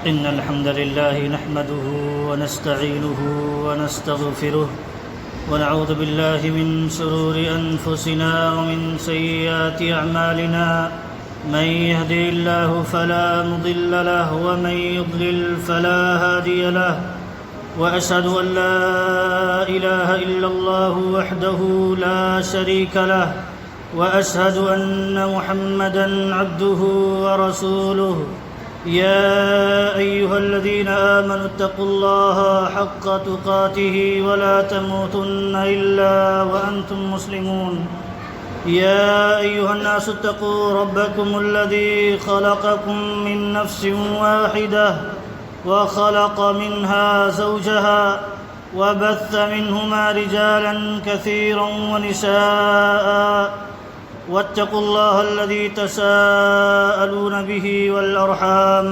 إن الحمد لله نحمده ونستعينه ونستغفره ونعوذ بالله من شرور أنفسنا ومن سيئات أعمالنا من يهده الله فلا مضل له ومن يضلل فلا هادي له وأشهد أن لا إله إلا الله وحده لا شريك له وأشهد أن محمدًا عبده ورسوله يا أيها الذين آمنوا اتقوا الله حق تقاته ولا تموتن إلا وأنتم مسلمون يا أيها الناس اتقوا ربكم الذي خلقكم من نفس واحدة وخلق منها زوجها وبث منهما رجالا كثيرا ونساء واتقوا الله الذي تساءلون به والأرحام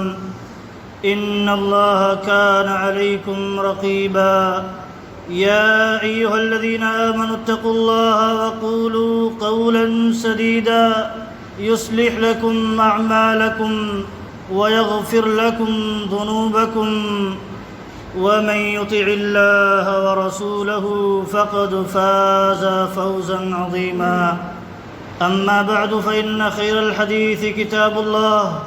إن الله كان عليكم رقيبا يا أيها الذين آمنوا اتقوا الله وقولوا قولا سديدا يصلح لكم أعمالكم ويغفر لكم ذنوبكم ومن يطع الله ورسوله فقد فاز فوزا عظيما أما بعد فإن خير الحديث كتاب الله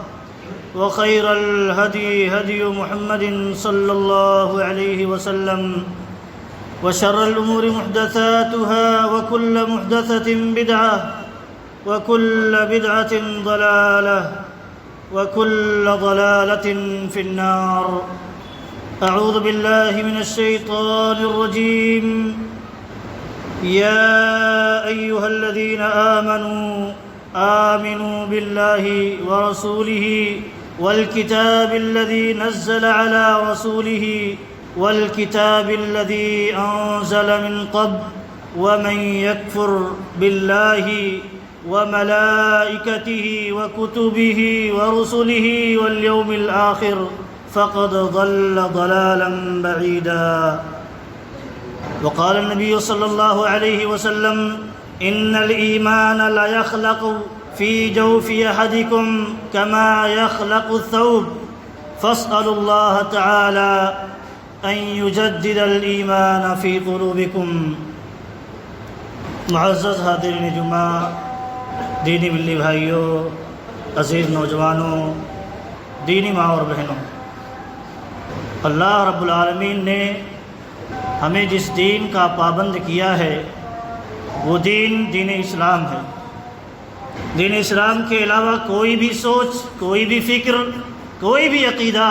وخير الهدي هدي محمد صلى الله عليه وسلم وشر الأمور محدثاتها وكل محدثة بدعة وكل بدعة ضلالة وكل ضلالة في النار أعوذ بالله من الشيطان الرجيم يا أيها الذين آمنوا بالله ورسوله والكتاب الذي نزل على رسوله والكتاب الذي أنزل من قبل ومن يكفر بالله وملائكته وكتبه ورسله واليوم الآخر فقد ضل ضلالا بعيدا وقال النبي صلى الله عليه وسلم إن الإيمان لا يخلق في جوف أحدكم كما يخلق الثوب فاسألوا الله تعالى أن يجدد الإيمان في قلوبكم. معزز حاضرین جمعہ، دینی ملی بھائیوں، عزیز نوجوانوں، دینی ماں اور بہنوں، اللہ رب العالمین نے ہمیں جس دین کا پابند کیا ہے وہ دین اسلام ہے. دین اسلام کے علاوہ کوئی بھی سوچ، کوئی بھی فکر، کوئی بھی عقیدہ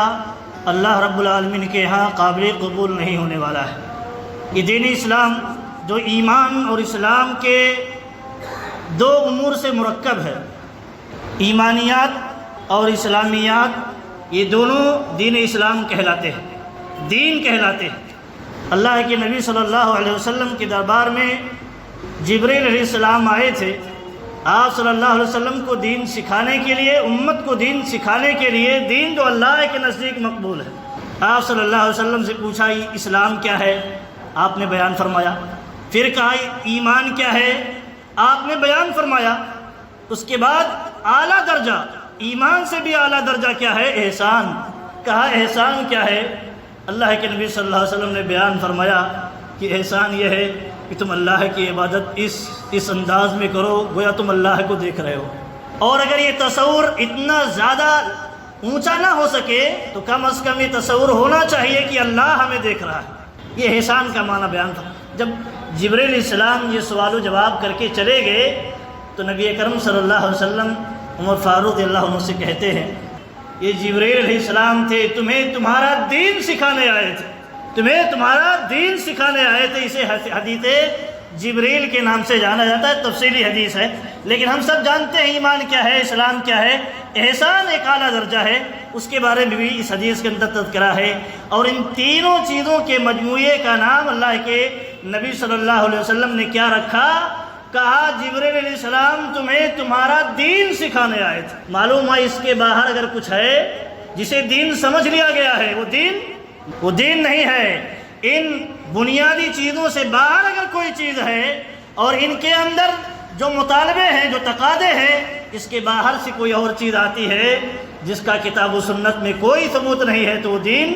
اللہ رب العالمین کے ہاں قابل قبول نہیں ہونے والا ہے. یہ دین اسلام جو ایمان اور اسلام کے دو امور سے مرکب ہے، ایمانیات اور اسلامیات، یہ دونوں دین اسلام کہلاتے ہیں، دین کہلاتے ہیں. اللہ کے نبی صلی اللہ علیہ وسلم کے دربار میں جبریل علیہ السلام آئے تھے. آپ صلی اللہ علیہ وسلم کو دین سکھانے کے لیے، امت کو دین سکھانے کے لیے، دین جو اللہ کے نزدیک مقبول ہے. آپ صلی اللہ علیہ وسلم سے پوچھا اسلام کیا ہے، آپ نے بیان فرمایا. پھر کہا ایمان کیا ہے، آپ نے بیان فرمایا. اس کے بعد اعلیٰ درجہ، ایمان سے بھی اعلیٰ درجہ کیا ہے، احسان. کہا احسان کیا ہے، اللہ کے نبی صلی اللہ علیہ وسلم نے بیان فرمایا کہ احسان یہ ہے کہ تم اللہ کی عبادت اس انداز میں کرو گویا تم اللہ کو دیکھ رہے ہو. اور اگر یہ تصور اتنا زیادہ اونچا نہ ہو سکے تو کم از کم یہ تصور ہونا چاہیے کہ اللہ ہمیں دیکھ رہا ہے. یہ احسان کا معنی بیان تھا. جب جبریل علیہ السلام یہ سوال و جواب کر کے چلے گئے تو نبی اکرم صلی اللہ علیہ وسلم عمر فاروق رضی اللہ عنہ سے کہتے ہیں یہ جبریل علیہ السلام تھے، تمہیں تمہارا دین سکھانے آئے تھے، تمہیں تمہارا دین سکھانے آئے تھے. اسے حدیث جبریل کے نام سے جانا جاتا ہے، تفصیلی حدیث ہے. لیکن ہم سب جانتے ہیں ایمان کیا ہے، اسلام کیا ہے، احسان ایک اعلیٰ درجہ ہے. اس کے بارے میں بھی اس حدیث کے اندر تذکرہ ہے. اور ان تینوں چیزوں کے مجموعے کا نام اللہ کے نبی صلی اللہ علیہ وسلم نے کیا رکھا، کہا جبریل علیہ السلام تمہیں تمہارا دین سکھانے آئے تھے. معلوم ہے اس کے باہر اگر کچھ ہے جسے دین سمجھ لیا گیا ہے وہ دین نہیں ہے. ان بنیادی چیزوں سے باہر اگر کوئی چیز ہے اور ان کے اندر جو مطالبے ہیں، جو تقاضے ہیں، اس کے باہر سے کوئی اور چیز آتی ہے جس کا کتاب و سنت میں کوئی ثبوت نہیں ہے تو وہ دین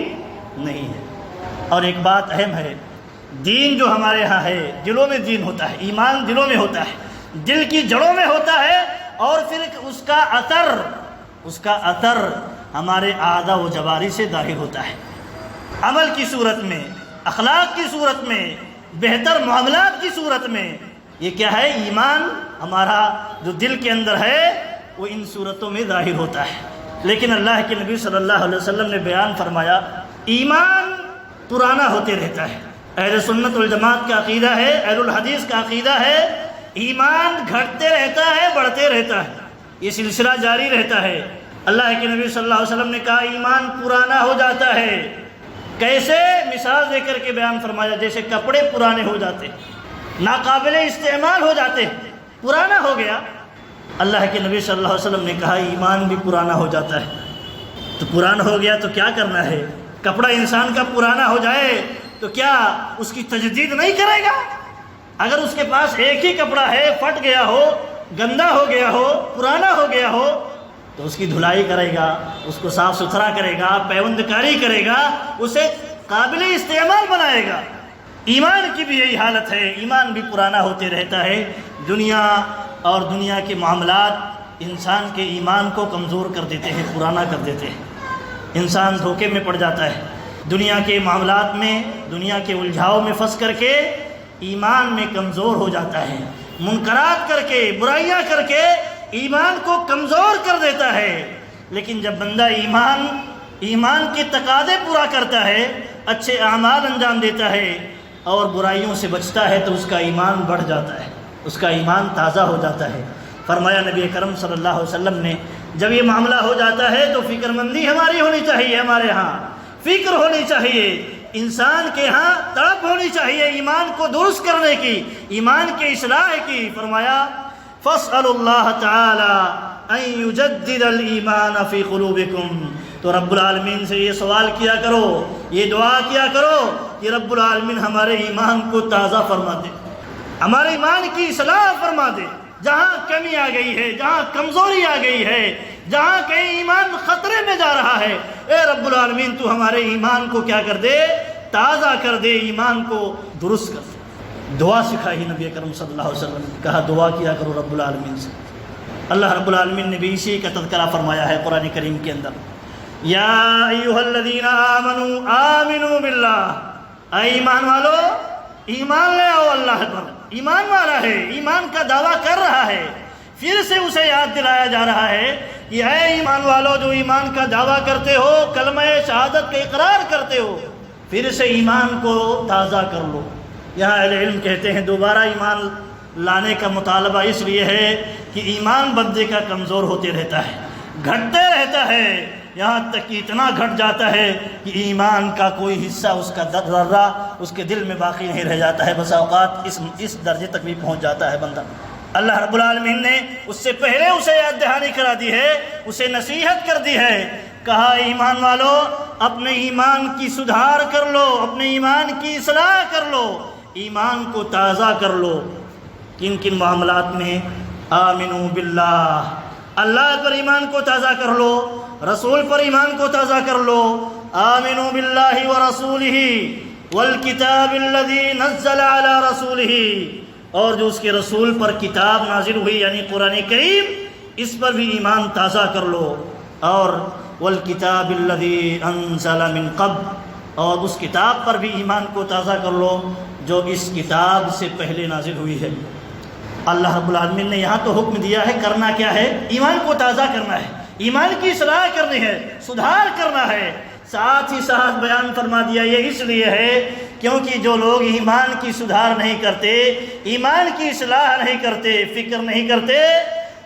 نہیں ہے۔ اور ایک بات اہم ہے، دین جو ہمارے ہاں ہے دلوں میں دین ہوتا ہے، ایمان دلوں میں ہوتا ہے، دل کی جڑوں میں ہوتا ہے، اور پھر اس کا اثر ہمارے اعضاء و جوارح سے ظاہر ہوتا ہے، عمل کی صورت میں، اخلاق کی صورت میں، بہتر معاملات کی صورت میں۔ یہ کیا ہے؟ ایمان ہمارا جو دل کے اندر ہے وہ ان صورتوں میں ظاہر ہوتا ہے۔ لیکن اللہ کے نبی صلی اللہ علیہ وسلم نے بیان فرمایا ایمان پرانا ہوتے رہتا ہے۔ اہل سنت والجماعت کا عقیدہ ہے، اہل الحدیث کا عقیدہ ہے، ایمان گھٹتے رہتا ہے، بڑھتے رہتا ہے، یہ سلسلہ جاری رہتا ہے۔ اللہ کے نبی صلی اللہ علیہ وسلم نے کہا ایمان پرانا ہو جاتا ہے۔ کیسے؟ مثال دے کر کے بیان فرمایا، جیسے کپڑے پرانے ہو جاتے، ناقابل استعمال ہو جاتے، پرانا ہو گیا۔ اللہ کے نبی صلی اللہ علیہ وسلم نے کہا ایمان بھی پرانا ہو جاتا ہے۔ تو پرانا ہو گیا تو کیا کرنا ہے؟ کپڑا انسان کا پرانا ہو جائے تو کیا اس کی تجدید نہیں کرے گا؟ اگر اس کے پاس ایک ہی کپڑا ہے، پھٹ گیا ہو، گندا ہو گیا ہو، پرانا ہو گیا ہو، تو اس کی دھلائی کرے گا، اس کو صاف ستھرا کرے گا، پیوند کاری کرے گا، اسے قابل استعمال بنائے گا۔ ایمان کی بھی یہی حالت ہے، ایمان بھی پرانا ہوتے رہتا ہے۔ دنیا اور دنیا کے معاملات انسان کے ایمان کو کمزور کر دیتے ہیں، پرانا کر دیتے ہیں، انسان دھوکے میں پڑ جاتا ہے۔ دنیا کے معاملات میں، دنیا کے الجھاؤ میں پھنس کر کے ایمان میں کمزور ہو جاتا ہے، منکرات کر کے، برائیاں کر کے ایمان کو کمزور کر دیتا ہے۔ لیکن جب بندہ ایمان کے تقاضے پورا کرتا ہے، اچھے اعمال انجام دیتا ہے اور برائیوں سے بچتا ہے تو اس کا ایمان بڑھ جاتا ہے، اس کا ایمان تازہ ہو جاتا ہے۔ فرمایا نبی کرم صلی اللہ علیہ وسلم نے، جب یہ معاملہ ہو جاتا ہے تو فکر مندی ہماری ہونی چاہیے، ہمارے ہاں فکر ہونی چاہیے، انسان کے ہاں تڑپ ہونی چاہیے ایمان کو درست کرنے کی، ایمان کے اصلاح کی۔ فرمایا فَاسْأَلُوا اللَّهَ تَعَالَىٰ أَن يُجَدِّدَ الْإِيمَانَ فِي قُلُوبِكُمْ، تو رب العالمین سے یہ سوال کیا کرو، یہ دعا کیا کرو کہ رب العالمین ہمارے ایمان کو تازہ فرما دے، ہمارے ایمان کی اصلاح فرما دے۔ جہاں کمی آ گئی ہے، جہاں کمزوری آ گئی ہے، جہاں کہیں ایمان خطرے میں جا رہا ہے، اے رب العالمین تو ہمارے ایمان کو کیا کر دے؟ تازہ کر دے، ایمان کو درست کر دے۔ دعا سکھائی نبی کرم صلی اللہ علیہ وسلم نے، کہا دعا کیا کرو رب العالمین سے۔ اللہ رب العالمین نے بھی اسی کا تذکرہ فرمایا ہے قرآن کریم کے اندر، یا ایھا الذین آمنوا آمنوا باللہ، اے ایمان والو ایمان لے آؤ اللہ پر۔ ایمان والا ہے، ایمان کا دعویٰ کر رہا ہے، پھر سے اسے یاد دلایا جا رہا ہے کہ اے ایمان والو جو ایمان کا دعویٰ کرتے ہو، کلمہ شہادت کا اقرار کرتے ہو، پھر سے ایمان کو تازہ کر لو۔ یہاں اہل علم کہتے ہیں دوبارہ ایمان لانے کا مطالبہ اس لیے ہے کہ ایمان بندے کا کمزور ہوتے رہتا ہے، گھٹتے رہتا ہے، یہاں تک کہ اتنا گھٹ جاتا ہے کہ ایمان کا کوئی حصہ، اس کا ذرہ اس کے دل میں باقی نہیں رہ جاتا ہے۔ بس اوقات اس درجے تک بھی پہنچ جاتا ہے بندہ۔ اللہ رب العالمین نے اس سے پہلے اسے یاد دہانی کرا دی ہے، اسے نصیحت کر دی ہے، کہا ایمان والو اپنے ایمان کی سدھار کر لو، اپنے ایمان کی اصلاح کر لو، ایمان کو تازہ کر لو۔ کن کن معاملات میں؟ آمنوا باللہ، اللہ پر ایمان کو تازہ کر لو، رسول پر ایمان کو تازہ کر لو۔ آمنوا باللہ ورسولہ والکتاب الذی نزل علی رسولہ، اور جو اس کے رسول پر کتاب نازل ہوئی یعنی قرآن کریم، اس پر بھی ایمان تازہ کر لو۔ اور والکتاب الذی انزل من قبل، اور اس کتاب پر بھی ایمان کو تازہ کر لو جو اس کتاب سے پہلے نازل ہوئی ہے۔ اللہ رب العالمین نے یہاں تو حکم دیا ہے، کرنا کیا ہے؟ ایمان کو تازہ کرنا ہے، ایمان کی اصلاح کرنی ہے، سدھار کرنا ہے۔ ساتھ ہی ساتھ بیان فرما دیا یہ اس لیے ہے کیونکہ جو لوگ ایمان کی سدھار نہیں کرتے، ایمان کی اصلاح نہیں کرتے، فکر نہیں کرتے،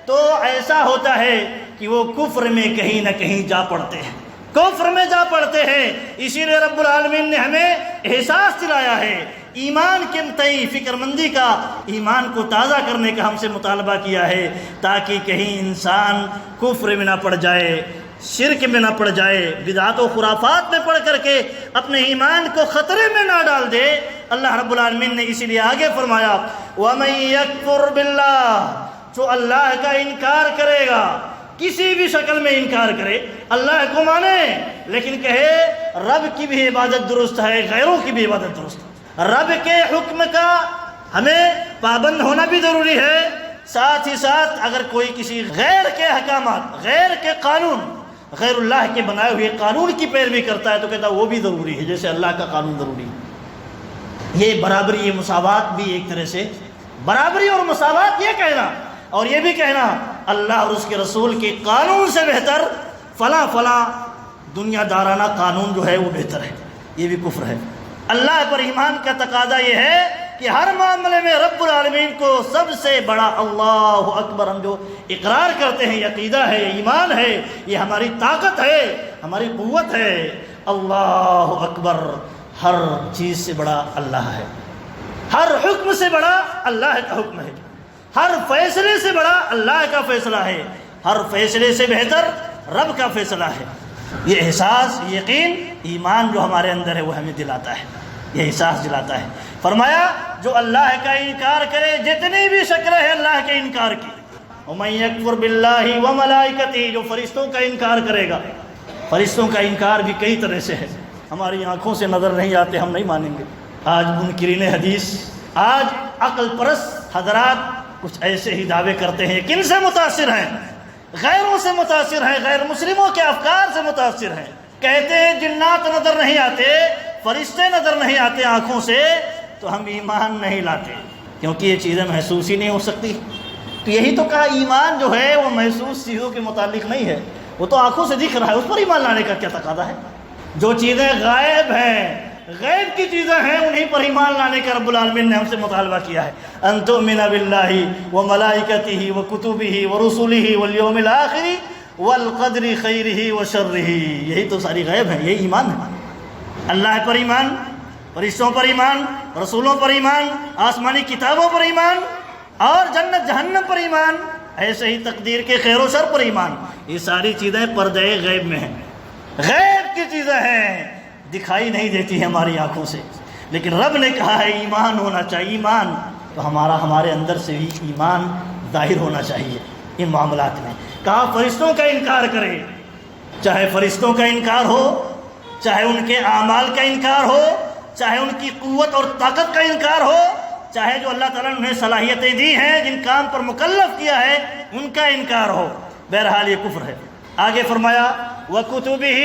تو ایسا ہوتا ہے کہ وہ کفر میں کہیں نہ کہیں جا پڑتے ہیں، کفر میں جا پڑتے ہیں۔ اسی لیے رب العالمین نے ہمیں احساس دلایا ہے، ایمان کے تئیں فکر مندی کا، ایمان کو تازہ کرنے کا ہم سے مطالبہ کیا ہے، تاکہ کہیں انسان کفر میں نہ پڑ جائے، شرک میں نہ پڑ جائے، بدعات و خرافات میں پڑ کر کے اپنے ایمان کو خطرے میں نہ ڈال دے۔ اللہ رب العالمین نے اسی لیے آگے فرمایا وَمَن يَكْفُرْ بِاللَّهِ، جو اللہ کا انکار کرے گا، کسی بھی شکل میں انکار کرے، اللہ کو مانے لیکن کہے رب کی بھی عبادت درست ہے، غیروں کی بھی عبادت درست ہے، رب کے حکم کا ہمیں پابند ہونا بھی ضروری ہے، ساتھ ہی ساتھ اگر کوئی کسی غیر کے احکامات، غیر کے قانون، غیر اللہ کے بنائے ہوئے قانون کی پیروی کرتا ہے تو کہتا ہے وہ بھی ضروری ہے جیسے اللہ کا قانون ضروری ہے۔ یہ برابری، یہ مساوات بھی ایک طرح سے برابری اور مساوات، یہ کہنا اور یہ بھی کہنا اللہ اور اس کے رسول کے قانون سے بہتر فلاں فلاں دنیا دارانہ قانون جو ہے وہ بہتر ہے، یہ بھی کفر ہے۔ اللہ پر ایمان کا تقاضا یہ ہے کہ ہر معاملے میں رب العالمین کو سب سے بڑا، اللہ اکبر، ہم جو اقرار کرتے ہیں، یہ عقیدہ ہے، یہ ایمان ہے، یہ ہماری طاقت ہے، ہماری قوت ہے، اللہ اکبر، ہر چیز سے بڑا اللہ ہے، ہر حکم سے بڑا اللہ کا حکم ہے، ہر فیصلے سے بڑا اللہ کا فیصلہ ہے، ہر فیصلے سے بہتر رب کا فیصلہ ہے۔ یہ احساس، یقین، ایمان جو ہمارے اندر ہے وہ ہمیں دلاتا ہے، یہ احساس دلاتا ہے۔ فرمایا جو اللہ کا انکار کرے، جتنی بھی شکلیں ہیں اللہ کے انکار کی، وَمَن يَكْفُرْ بِاللَّهِ وَمَلَائِكَتِهِ، جو فرشتوں کا انکار کرے گا، فرشتوں کا انکار بھی کئی طرح سے ہے، ہماری آنکھوں سے نظر نہیں آتے، ہم نہیں مانیں گے۔ آج منکرین حدیث، آج عقل پرست حضرات کچھ ایسے ہی دعوے کرتے ہیں، کن سے متاثر ہیں؟ غیروں سے متاثر ہیں، غیر مسلموں کے افکار سے متاثر ہیں۔ کہتے ہیں جنات نظر نہیں آتے، فرشتے نظر نہیں آتے آنکھوں سے تو ہم ایمان نہیں لاتے، کیونکہ یہ چیزیں محسوس ہی نہیں ہو سکتی۔ تو یہی تو کہا، ایمان جو ہے وہ محسوس چیزوں کے متعلق نہیں ہے، وہ تو آنکھوں سے دکھ رہا ہے، اس پر ایمان لانے کا کیا تقاضا ہے؟ جو چیزیں غائب ہیں، غیب کی چیزیں ہیں، انہیں پر ایمان لانے کا رب العالمین نے ہم سے مطالبہ کیا ہے۔ ان تؤمن باللہ وملائکتہ وکتبہ ورسلہ والیوم الآخر والقدر خیرہ وشرہ، یہی تو ساری غیب ہیں، یہی ایمان ہے۔ اللہ پر ایمان، فرشتوں پر ایمان، رسولوں پر ایمان، آسمانی کتابوں پر ایمان، اور جنت جہنم پر ایمان، ایسے ہی تقدیر کے خیر و شر پر ایمان، یہ ساری چیزیں پردے غیب میں ہیں، غیب کی چیزیں ہیں، دکھائی نہیں دیتی ہے ہماری آنکھوں سے، لیکن رب نے کہا ہے ایمان ہونا چاہیے۔ ایمان تو ہمارے اندر سے بھی ایمان ظاہر ہونا چاہیے ان معاملات میں۔ کہا فرشتوں کا انکار کرے، چاہے فرشتوں کا انکار ہو، چاہے ان کے اعمال کا انکار ہو، چاہے ان کی قوت اور طاقت کا انکار ہو، چاہے جو اللہ تعالیٰ نے انہیں صلاحیتیں دی ہیں، جن کام پر مکلف کیا ہے، ان کا انکار ہو، بہرحال یہ کفر ہے۔ آگے فرمایا وَكُتُبِهِ،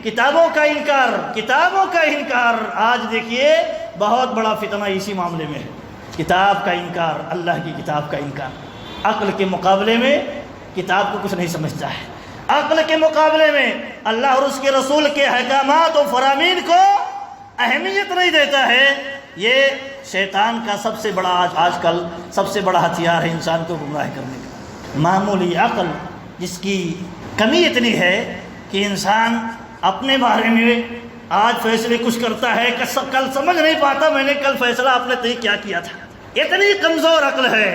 کتابوں کا انکار، کتابوں کا انکار۔ آج دیکھیے بہت بڑا فتنہ اسی معاملے میں ہے، کتاب کا انکار، اللہ کی کتاب کا انکار۔ عقل کے مقابلے میں کتاب کو کچھ نہیں سمجھتا ہے، عقل کے مقابلے میں اللہ اور اس کے رسول کے احکامات و فرامین کو اہمیت نہیں دیتا ہے۔ یہ شیطان کا سب سے بڑا آج کل سب سے بڑا ہتھیار ہے انسان کو گمراہ کرنے کا۔ معمولی عقل جس کی کمی اتنی ہے کہ انسان اپنے بارے میں آج فیصلے کچھ کرتا ہے، کل سمجھ نہیں پاتا میں نے کل فیصلہ اپنے تئیں کیا کیا تھا، اتنی کمزور عقل ہے،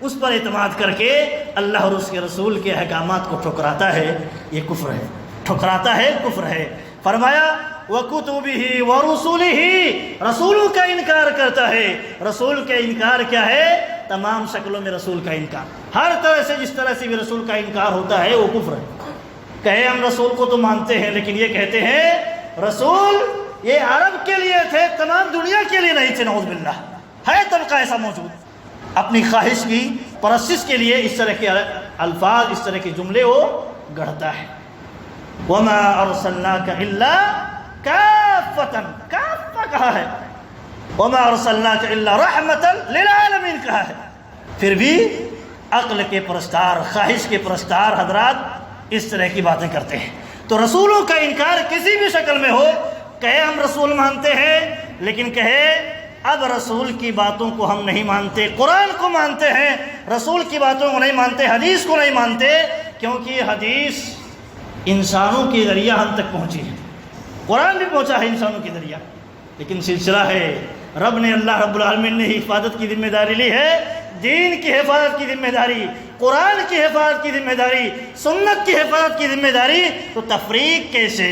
اس پر اعتماد کر کے اللہ اور اس کے رسول کے احکامات کو ٹھکراتا ہے، یہ کفر ہے، ٹھکراتا ہے، کفر ہے۔ فرمایا وَكُتُبِهِ وَرُسُلِهِ، رسولوں کا انکار کرتا ہے۔ رسول کا انکار کیا ہے؟ تمام شکلوں میں رسول کا انکار، ہر طرح سے جس طرح سے بھی رسول کا انکار ہوتا ہے وہ کفر ہے۔ کہے ہم رسول کو تو مانتے ہیں، لیکن یہ کہتے ہیں رسول یہ عرب کے لیے تھے، تمام دنیا کے لیے نہیں تھے، نعوذ باللہ۔ ہے طبقہ ایسا موجود، اپنی خواہش کی پرستش کے لیے اس طرح کے الفاظ، اس طرح کے جملے وہ گڑھتا ہے۔ وَمَا أَرْسَلْنَاكَ إِلَّا كَافَّةً، کافہ کہا ہے، وَمَا أَرْسَلْنَاكَ إِلَّا رَحْمَةً لِلْعَالَمِينَ کہا ہے۔ پھر بھی عقل کے پرستار، خواہش کے پرستار حضرات اس طرح کی باتیں کرتے ہیں۔ تو رسولوں کا انکار کسی بھی شکل میں ہو، کہے ہم رسول مانتے ہیں، لیکن کہے اب رسول کی باتوں کو ہم نہیں مانتے، قرآن کو مانتے ہیں، رسول کی باتوں کو نہیں مانتے، حدیث کو نہیں مانتے، کیونکہ حدیث انسانوں کے ذریعہ ہم تک پہنچی ہے، قرآن بھی پہنچا ہے انسانوں کے ذریعہ، لیکن سلسلہ ہے رب نے، اللہ رب العالمین نے حفاظت کی ذمہ داری لی ہے، دین کی حفاظت کی ذمہ داری، قرآن کی حفاظت کی ذمہ داری، سنت کی حفاظت کی ذمہ داری۔ تو تفریق کیسے؟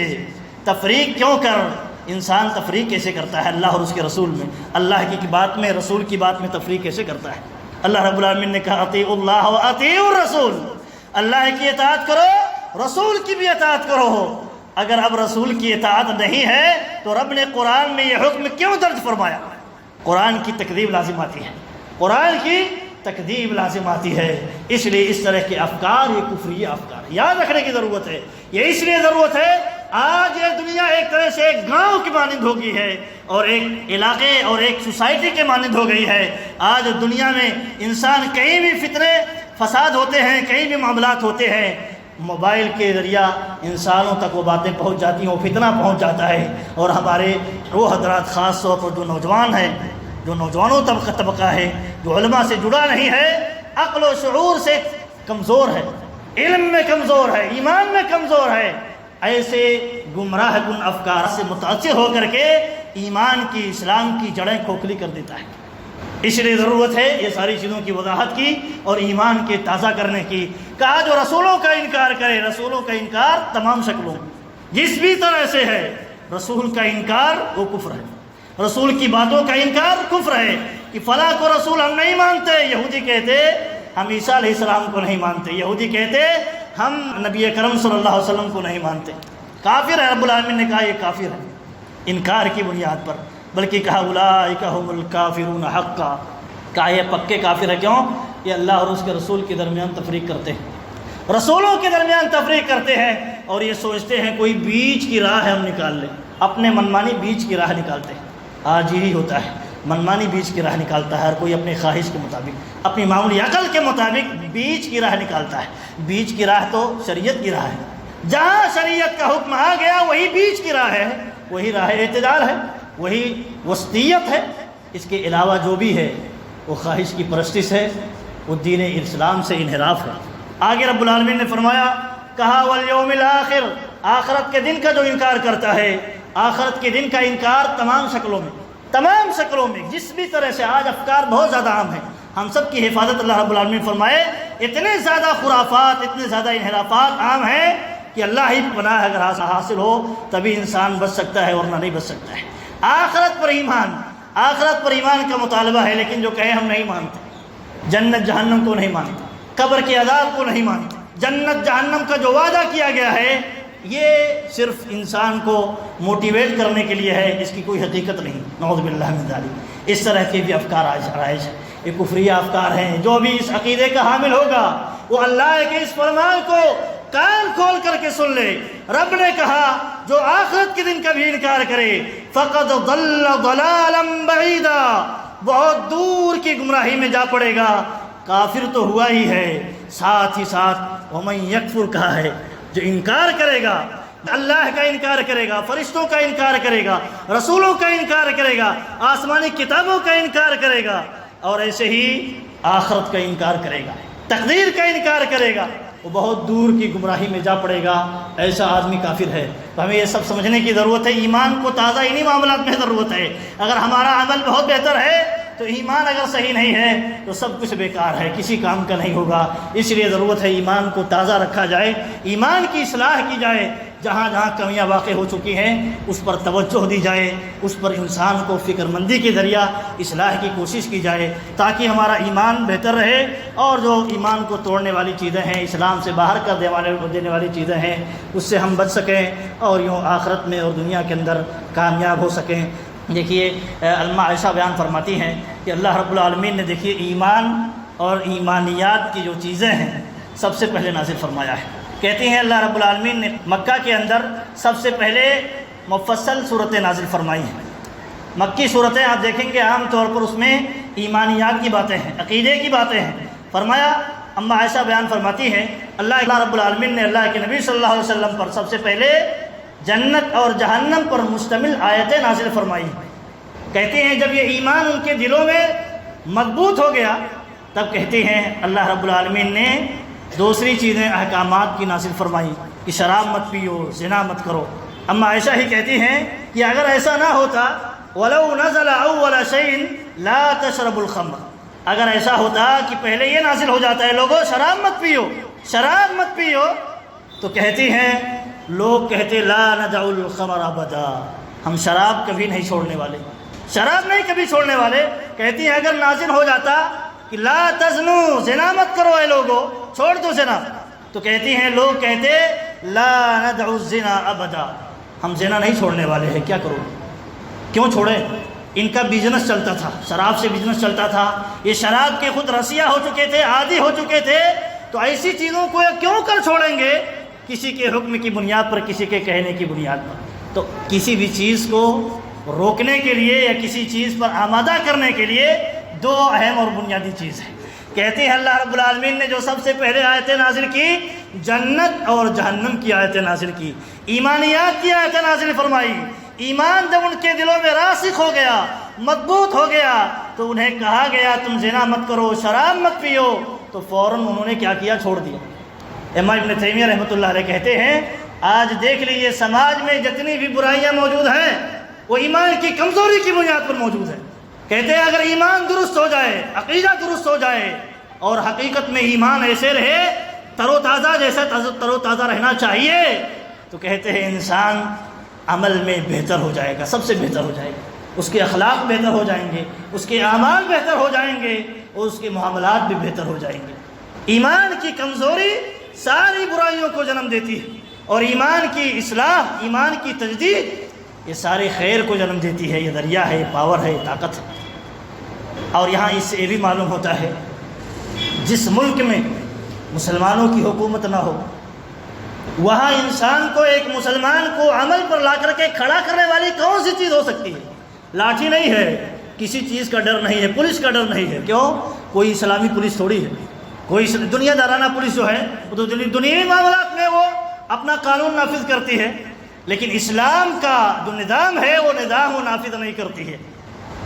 تفریق کیوں کر؟ انسان تفریق کیسے کرتا ہے اللہ اور اس کے رسول میں؟ اللہ کی بات میں، رسول کی بات میں تفریق کیسے کرتا ہے؟ اللہ رب العالمین نے کہا اطیعوا اللہ و اطیعوا الرسول، اللہ کی اطاعت کرو، رسول کی بھی اطاعت کرو۔ اگر اب رسول کی اطاعت نہیں ہے تو رب نے قرآن میں یہ حکم کیوں درج فرمایا؟ قرآن کی تکذیب لازم آتی ہے، قرآن کی تکذیب لازم آتی ہے۔ اس لیے اس طرح کے افکار یہ کفری افکار یاد رکھنے کی ضرورت ہے۔ یہ اس لیے ضرورت ہے، آج یہ دنیا ایک طرح سے ایک گاؤں کی مانند ہو گئی ہے اور ایک علاقے اور ایک سوسائٹی کے مانند ہو گئی ہے۔ آج دنیا میں انسان کہیں بھی فتنے فساد ہوتے ہیں، کہیں بھی معاملات ہوتے ہیں، موبائل کے ذریعہ انسانوں تک وہ باتیں پہنچ جاتی ہیں، وہ فتنہ پہنچ جاتا ہے۔ اور ہمارے وہ حضرات خاص طور پر جو نوجوان ہیں، جو نوجوانوں طبقہ ہے، جو علماء سے جڑا نہیں ہے، عقل و شعور سے کمزور ہے، علم میں کمزور ہے، ایمان میں کمزور ہے، ایسے گمراہ کن افکار سے متاثر ہو کر کے ایمان کی، اسلام کی جڑیں کھوکھلی کر دیتا ہے۔ اس لیے ضرورت ہے یہ ساری چیزوں کی وضاحت کی اور ایمان کے تازہ کرنے کی۔ کہا جو رسولوں کا انکار کرے، رسولوں کا انکار تمام شکلوں جس بھی طرح سے ہے، رسول کا انکار وہ کفر ہے، رسول کی باتوں کا انکار کفر ہے۔ کہ فلاں کو رسول ہم نہیں مانتے، یہودی کہتے ہم عیسیٰ علیہ السلام کو نہیں مانتے، یہودی کہتے ہم نبی اکرم صلی اللہ علیہ وسلم کو نہیں مانتے، کافر ہے۔ رب العالمین نے کہا یہ کافر ہے انکار کی بنیاد پر، بلکہ کہا اولئک هم الکافرون حقا، کہا یہ پکے کافر ہے۔ کیوں؟ یہ اللہ اور اس کے رسول کے درمیان تفریق کرتے ہیں، رسولوں کے درمیان تفریق کرتے ہیں، اور یہ سوچتے ہیں کوئی بیچ کی راہ ہے ہم نکال لیں، اپنے منمانی بیچ کی راہ نکالتے ہیں۔ آج یہی ہوتا ہے، منمانی بیچ کی راہ نکالتا ہے، ہر کوئی اپنی خواہش کے مطابق، اپنی معمولی عقل کے مطابق بیچ کی راہ نکالتا ہے۔ بیچ کی راہ تو شریعت کی راہ ہے، جہاں شریعت کا حکم آ گیا وہی بیچ کی راہ ہے، وہی راہ اعتدال ہے، وہی وسطیت ہے۔ اس کے علاوہ جو بھی ہے وہ خواہش کی پرستش ہے، وہ دین اسلام سے انحراف ہے۔ آگے رب العالمین نے فرمایا، کہا والیوم الآخر، آخرت کے دن کا جو انکار کرتا ہے، آخرت کے دن کا انکار تمام شکلوں میں، تمام شکلوں میں، جس بھی طرح سے آج افکار بہت زیادہ عام ہیں، ہم سب کی حفاظت اللہ رب العالمین فرمائے۔ اتنے زیادہ خرافات، اتنے زیادہ انحرافات عام ہیں کہ اللہ ہی پناہ اگر حاصل ہو تبھی انسان بچ سکتا ہے ورنہ نہیں بچ سکتا ہے۔ آخرت پر ایمان، آخرت پر ایمان کا مطالبہ ہے، لیکن جو کہیں ہم نہیں مانتے، جنت جہنم کو نہیں مانتے، قبر کے عذاب کو نہیں مانتے، جنت جہنم کا جو وعدہ کیا گیا ہے یہ صرف انسان کو موٹیویٹ کرنے کے لیے ہے، اس کی کوئی حقیقت نہیں، نعوذ باللہ من ذالک۔ اس طرح کے بھی افکار رائج ہیں، یہ کفریہ افکار ہیں۔ جو بھی اس عقیدے کا حامل ہوگا وہ اللہ کے اس فرمان کو کان کھول کر کے سن لے۔ رب نے کہا جو آخرت کے دن کا بھی انکار کرے فقد ضل ضلالا بعیدا، بہت دور کی گمراہی میں جا پڑے گا، کافر تو ہوا ہی ہے، ساتھ ہی ساتھ ومن یکفر کہا ہے، جو انکار کرے گا، اللہ کا انکار کرے گا، فرشتوں کا انکار کرے گا، رسولوں کا انکار کرے گا، آسمانی کتابوں کا انکار کرے گا، اور ایسے ہی آخرت کا انکار کرے گا، تقدیر کا انکار کرے گا، وہ بہت دور کی گمراہی میں جا پڑے گا، ایسا آدمی کافر ہے۔ تو ہمیں یہ سب سمجھنے کی ضرورت ہے، ایمان کو تازہ انہی معاملات میں ضرورت ہے۔ اگر ہمارا عمل بہت بہتر ہے تو ایمان اگر صحیح نہیں ہے تو سب کچھ بیکار ہے، کسی کام کا نہیں ہوگا۔ اس لیے ضرورت ہے ایمان کو تازہ رکھا جائے، ایمان کی اصلاح کی جائے، جہاں جہاں کمیاں واقع ہو چکی ہیں اس پر توجہ دی جائے، اس پر انسان کو فکر مندی کے ذریعہ اصلاح کی کوشش کی جائے، تاکہ ہمارا ایمان بہتر رہے، اور جو ایمان کو توڑنے والی چیزیں ہیں، اسلام سے باہر کر دینے والی چیزیں ہیں، اس سے ہم بچ سکیں اور یوں آخرت میں اور دنیا کے اندر کامیاب ہو سکیں۔ دیکھیے علماء عائشہ بیان فرماتی ہیں کہ اللہ رب العالمین نے دیکھیے ایمان اور ایمانیات کی جو چیزیں ہیں سب سے پہلے نازل فرمایا ہے۔ کہتے ہیں اللہ رب العالمین نے مکہ کے اندر سب سے پہلے مفصل صورتیں نازل فرمائی ہیں۔ مکی صورتیں آپ دیکھیں گے عام طور پر اس میں ایمانیات کی باتیں ہیں، عقیدے کی باتیں ہیں۔ فرمایا اما عائشہ بیان فرماتی ہیں اللہ رب العالمین نے اللہ کے نبی صلی اللہ علیہ وسلم پر سب سے پہلے جنت اور جہنم پر مشتمل آیتیں نازل فرمائی۔ کہتے ہیں جب یہ ایمان ان کے دلوں میں مضبوط ہو گیا تب کہتے ہیں اللہ رب العالمین نے دوسری چیزیں احکامات کی نازل فرمائی کہ شراب مت پیو، زنا مت کرو۔ اما عائشہ ہی کہتی ہیں کہ اگر ایسا نہ ہوتا وَلَوْ نَزَلَ أَوَّلَ شَيْءٍ لَا تَشْرَبُ الْخَمْرَ، اگر ایسا ہوتا کہ پہلے یہ نازل ہو جاتا ہے لوگوں شراب مت پیو، شراب مت پیو، تو کہتی ہیں لوگ کہتے لا ندع الخمر ابدا، ہم شراب کبھی نہیں چھوڑنے والے، شراب نہیں کبھی چھوڑنے والے۔ کہتی ہیں اگر نازل ہو جاتا کہ لا تزنو، زنا مت کرو اے لوگو، چھوڑ دو زنا، تو کہتی ہیں لوگ کہتے لا ندع الزنا ابدا، ہم زنا نہیں چھوڑنے والے ہیں، کیا کرو؟ کیوں چھوڑیں؟ ان کا بزنس چلتا تھا، شراب سے بزنس چلتا تھا، یہ شراب کے خود رسیہ ہو چکے تھے، عادی ہو چکے تھے، تو ایسی چیزوں کو کیوں کر چھوڑیں گے؟ کسی کے حکم کی بنیاد پر، کسی کے کہنے کی بنیاد پر۔ تو کسی بھی چیز کو روکنے کے لیے یا کسی چیز پر آمادہ کرنے کے لیے دو اہم اور بنیادی چیز ہیں۔ کہتے ہیں اللہ رب العالمین نے جو سب سے پہلے آیتیں نازل کی، جنت اور جہنم کی آیتیں نازل کی، ایمانیات کی آیتیں نازل فرمائی۔ ایمان جب ان کے دلوں میں راسخ ہو گیا، مضبوط ہو گیا، تو انہیں کہا گیا تم زنا مت کرو، شراب مت پیو، تو فوراً انہوں نے کیا کیا؟ چھوڑ دیا۔ امام ابن تیمیہ رحمۃ اللہ علیہ کہتے ہیں آج دیکھ لیجیے سماج میں جتنی بھی برائیاں موجود ہیں وہ ایمان کی کمزوری کی بنیاد پر موجود ہے۔ کہتے ہیں اگر ایمان درست ہو جائے، عقیدہ درست ہو جائے، اور حقیقت میں ایمان ایسے رہے تر و تازہ، جیسا تر و تازہ رہنا چاہیے، تو کہتے ہیں انسان عمل میں بہتر ہو جائے گا، سب سے بہتر ہو جائے گا، اس کے اخلاق بہتر ہو جائیں گے، اس کے اعمال بہتر ہو جائیں گے، اور اس کے معاملات بھی بہتر ہو جائیں گے۔ ایمان کی کمزوری ساری برائیوں کو جنم دیتی ہے، اور ایمان کی اصلاح، ایمان کی تجدید، یہ سارے خیر کو جنم دیتی ہے۔ یہ دریا ہے، پاور ہے، طاقت ہے۔ اور یہاں اس سے یہ بھی معلوم ہوتا ہے جس ملک میں مسلمانوں کی حکومت نہ ہو، وہاں انسان کو، ایک مسلمان کو عمل پر لا کر کے کھڑا کرنے والی کون سی چیز ہو سکتی ہے؟ لاٹھی نہیں ہے، کسی چیز کا ڈر نہیں ہے، پولیس کا ڈر نہیں ہے۔ کیوں؟ کوئی اسلامی پولیس تھوڑی ہے، کوئی دنیا دارانہ پولیس جو ہے وہ تو دنیوی معاملات میں وہ اپنا قانون نافذ کرتی ہے، لیکن اسلام کا جو نظام ہے وہ نظام وہ نافذ نہیں کرتی ہے۔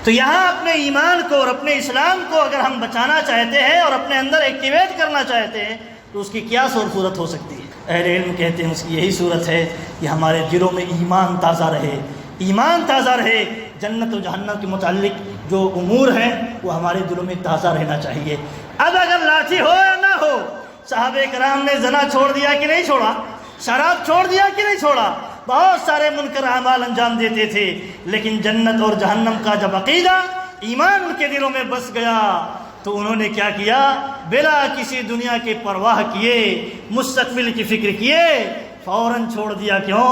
تو یہاں اپنے ایمان کو اور اپنے اسلام کو اگر ہم بچانا چاہتے ہیں اور اپنے اندر ایکٹیویٹ کرنا چاہتے ہیں تو اس کی کیا صورت ہو سکتی ہے؟ اہل علم کہتے ہیں اس کی یہی صورت ہے کہ ہمارے دلوں میں ایمان تازہ رہے، ایمان تازہ رہے، جنت و جہنم کے متعلق جو امور ہیں وہ ہمارے دلوں میں تازہ رہنا چاہیے۔ اب اگر لاٹھی ہو یا نہ ہو، صحابہ کرام نے زنا چھوڑ دیا کہ نہیں چھوڑا؟ شراب چھوڑ دیا کہ نہیں چھوڑا؟ بہت سارے منکر اعمال انجام دیتے تھے، لیکن جنت اور جہنم کا جب عقیدہ، ایمان ان کے دلوں میں بس گیا تو انہوں نے کیا کیا؟ بلا کسی دنیا کے پرواہ کیے، مستقبل کی فکر کیے، فوراً چھوڑ دیا۔ کیوں؟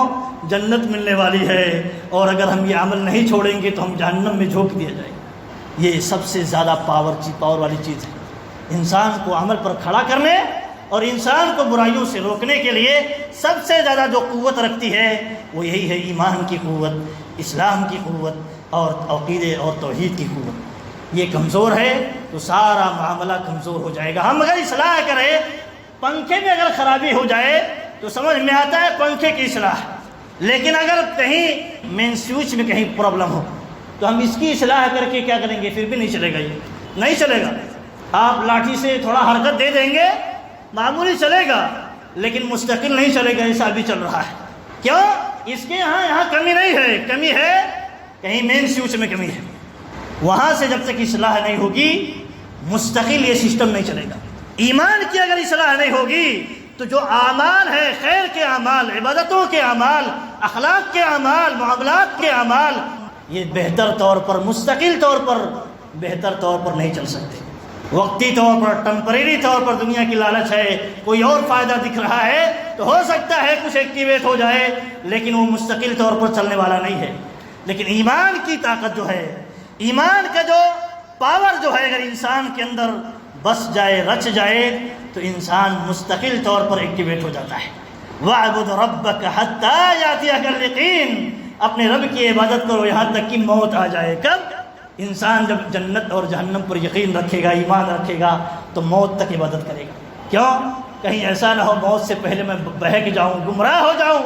جنت ملنے والی ہے، اور اگر ہم یہ عمل نہیں چھوڑیں گے تو ہم جہنم میں جھونک دیا جائے گا۔ یہ سب سے زیادہ پاور والی چیز ہے، انسان کو عمل پر کھڑا کرنے اور انسان کو برائیوں سے روکنے کے لیے سب سے زیادہ جو قوت رکھتی ہے وہ یہی ہے، ایمان کی قوت، اسلام کی قوت، اور عقیدے اور توحید کی قوت۔ یہ کمزور ہے تو سارا معاملہ کمزور ہو جائے گا۔ ہم اگر اصلاح کریں، پنکھے میں اگر خرابی ہو جائے تو سمجھ میں آتا ہے پنکھے کی اصلاح، لیکن اگر کہیں مین سوئچ میں کہیں پرابلم ہو تو ہم اس کی اصلاح کر کے کیا کریں گے؟ پھر بھی نہیں چلے گا، یہ نہیں چلے گا۔ آپ لاٹھی سے تھوڑا حرکت دے دیں گے، معمولی چلے گا، لیکن مستقل نہیں چلے گا۔ ایسا بھی چل رہا ہے، کیوں؟ اس کے یہاں کمی نہیں ہے، کمی ہے کہیں مین سوئچ میں کمی ہے، وہاں سے جب تک اصلاح نہیں ہوگی مستقل یہ سسٹم نہیں چلے گا۔ ایمان کی اگر اصلاح نہیں ہوگی تو جو اعمال ہے، خیر کے اعمال، عبادتوں کے اعمال، اخلاق کے اعمال، معاملات کے اعمال، یہ بہتر طور پر، مستقل طور پر، بہتر طور پر نہیں چل سکتے۔ وقتی طور پر، ٹمپریری طور پر دنیا کی لالچ ہے، کوئی اور فائدہ دکھ رہا ہے تو ہو سکتا ہے کچھ ایکٹیویٹ ہو جائے، لیکن وہ مستقل طور پر چلنے والا نہیں ہے۔ لیکن ایمان کی طاقت جو ہے، ایمان کا جو پاور جو ہے، اگر انسان کے اندر بس جائے، رچ جائے، تو انسان مستقل طور پر ایکٹیویٹ ہو جاتا ہے۔ وَاعْبُدْ رَبَّكَ حَتَّىٰ يَأْتِيَكَ الْيَقِينُ، اپنے رب کی عبادت کرو یہاں تک کہ موت آ جائے۔ کب؟ انسان جب جنت اور جہنم پر یقین رکھے گا، ایمان رکھے گا، تو موت تک عبادت کرے گا۔ کیوں؟ کہیں ایسا نہ ہو موت سے پہلے میں بہک جاؤں، گمراہ ہو جاؤں،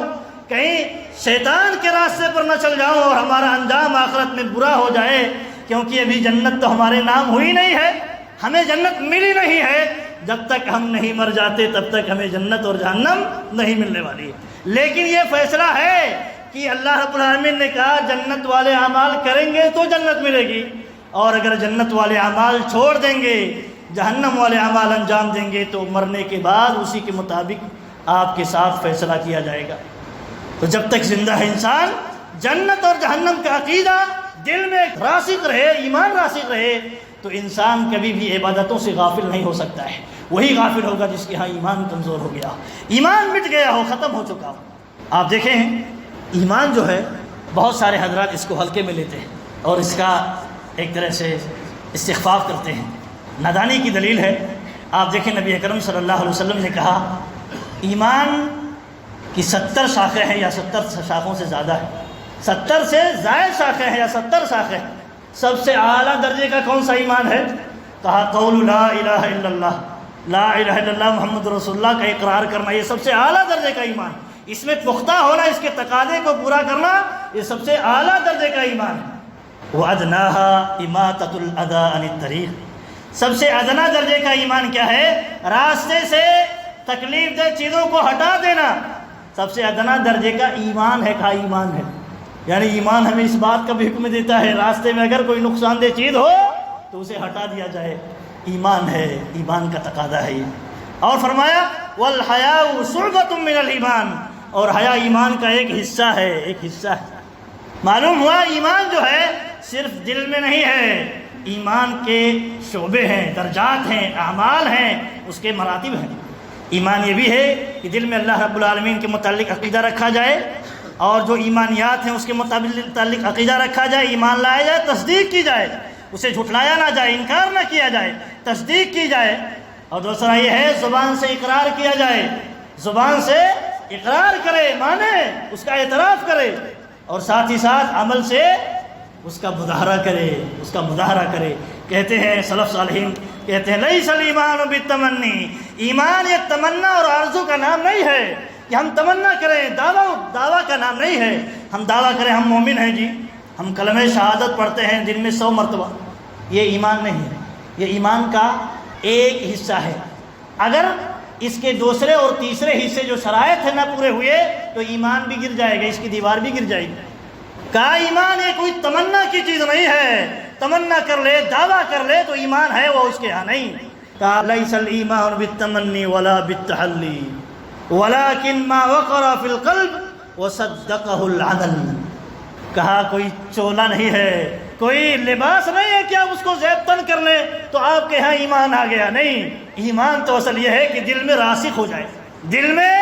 کہیں شیطان کے راستے پر نہ چل جاؤں اور ہمارا انجام آخرت میں برا ہو جائے، کیونکہ ابھی جنت تو ہمارے نام ہوئی نہیں ہے، ہمیں جنت ملی نہیں ہے۔ جب تک ہم نہیں مر جاتے تب تک ہمیں جنت اور جہنم نہیں ملنے والی ہے۔ لیکن یہ فیصلہ ہے کہ اللہ رب العالمین نے کہا جنت والے اعمال کریں گے تو جنت ملے گی، اور اگر جنت والے اعمال چھوڑ دیں گے، جہنم والے اعمال انجام دیں گے، تو مرنے کے بعد اسی کے مطابق آپ کے ساتھ فیصلہ کیا جائے گا۔ تو جب تک زندہ ہے انسان، جنت اور جہنم کا عقیدہ دل میں راسخ رہے، ایمان راسخ رہے، تو انسان کبھی بھی عبادتوں سے غافل نہیں ہو سکتا ہے۔ وہی غافل ہوگا جس کے ہاں ایمان کمزور ہو گیا، ایمان مٹ گیا ہو، ختم ہو چکا ہو۔ آپ دیکھیں ایمان جو ہے بہت سارے حضرات اس کو ہلکے میں لیتے ہیں اور اس کا ایک طرح سے استخفاف کرتے ہیں، نادانی کی دلیل ہے۔ آپ دیکھیں نبی اکرم صلی اللہ علیہ وسلم نے کہا ایمان کی 70 شاخیں ہیں یا 70 شاخوں سے زیادہ ہے، 70 سے زائد شاخیں ہیں یا 70 شاخیں ہیں، سب سے اعلیٰ درجے کا کون سا ایمان ہے؟ کہا قول لا الہ الا اللہ، لا الہ الا اللہ محمد رسول اللہ کا اقرار کرنا، یہ سب سے اعلیٰ درجے کا ایمان، اس میں پختہ ہونا، اس کے تقاضے کو پورا کرنا، یہ سب سے اعلیٰ درجے کا ایمان ہے۔ وَأَدْنَاهَا إِمَاطَةُ الْأَذَىٰ عَنِ الطَّرِيقِ، سب سے ادنا درجے کا ایمان کیا ہے؟ راستے سے تکلیف دہ چیزوں کو ہٹا دینا، سب سے ادنا درجے کا ایمان ہے۔ کہا ایمان ہے، یعنی ایمان ہمیں اس بات کا بھی حکم دیتا ہے راستے میں اگر کوئی نقصان دہ چیز ہو تو اسے ہٹا دیا جائے، ایمان ہے، ایمان کا تقاضا ہے یہ۔ اور فرمایا وَالْحَيَاءُ شُعْبَةٌ مِّنَ الْإِيمَانِ، اور حیا ایمان کا ایک حصہ ہے، ایک حصہ ہے۔ معلوم ہوا ایمان جو ہے صرف دل میں نہیں ہے، ایمان کے شعبے ہیں، درجات ہیں، اعمال ہیں، اس کے مراتب ہیں۔ ایمان یہ بھی ہے کہ دل میں اللہ رب العالمین کے متعلق عقیدہ رکھا جائے، اور جو ایمانیات ہیں اس کے متعلق عقیدہ رکھا جائے، ایمان لایا جائے، تصدیق کی جائے، اسے جھٹلایا نہ جائے، انکار نہ کیا جائے، تصدیق کی جائے۔ اور دوسرا یہ ہے زبان سے اقرار کیا جائے، زبان سے اقرار کرے، مانے، اس کا اعتراف کرے، اور ساتھ ہی ساتھ عمل سے اس کا مظاہرہ کرے، اس کا مظاہرہ کرے۔ کہتے ہیں سلف صالحین کہتے ہیں لیس الایمان بالتمنی، ایمان یہ تمنا اور آرزو کا نام نہیں ہے کہ ہم تمنا کریں، دعویٰ کا نام نہیں ہے، ہم دعویٰ کریں ہم مومن ہیں جی، ہم کلمہ شہادت پڑھتے ہیں دن میں 100 مرتبہ، یہ ایمان نہیں ہے، یہ ایمان کا ایک حصہ ہے۔ اگر اس کے دوسرے اور تیسرے حصے جو شرائط ہیں نہ پورے ہوئے تو ایمان بھی گر جائے گا، اس کی دیوار بھی گر جائے گی۔ کہا ایمان یہ کوئی تمنا کی چیز نہیں ہے، تمنا کر لے، دعویٰ کر لے تو ایمان ہے، وہ اس کے ہاں نہیں۔ کہا لیس الایمان بالتمنی ولا بالتحلی ولكن ما وقر فی القلب وصدقہ العمل۔ کہا کوئی چولا نہیں ہے، کوئی لباس نہیں ہے کہ آپ اس کو زیب تن کر لیں تو آپ کے ہاں ایمان آ گیا، نہیں۔ ایمان تو اصل یہ ہے کہ دل میں راسخ ہو جائے، دل میں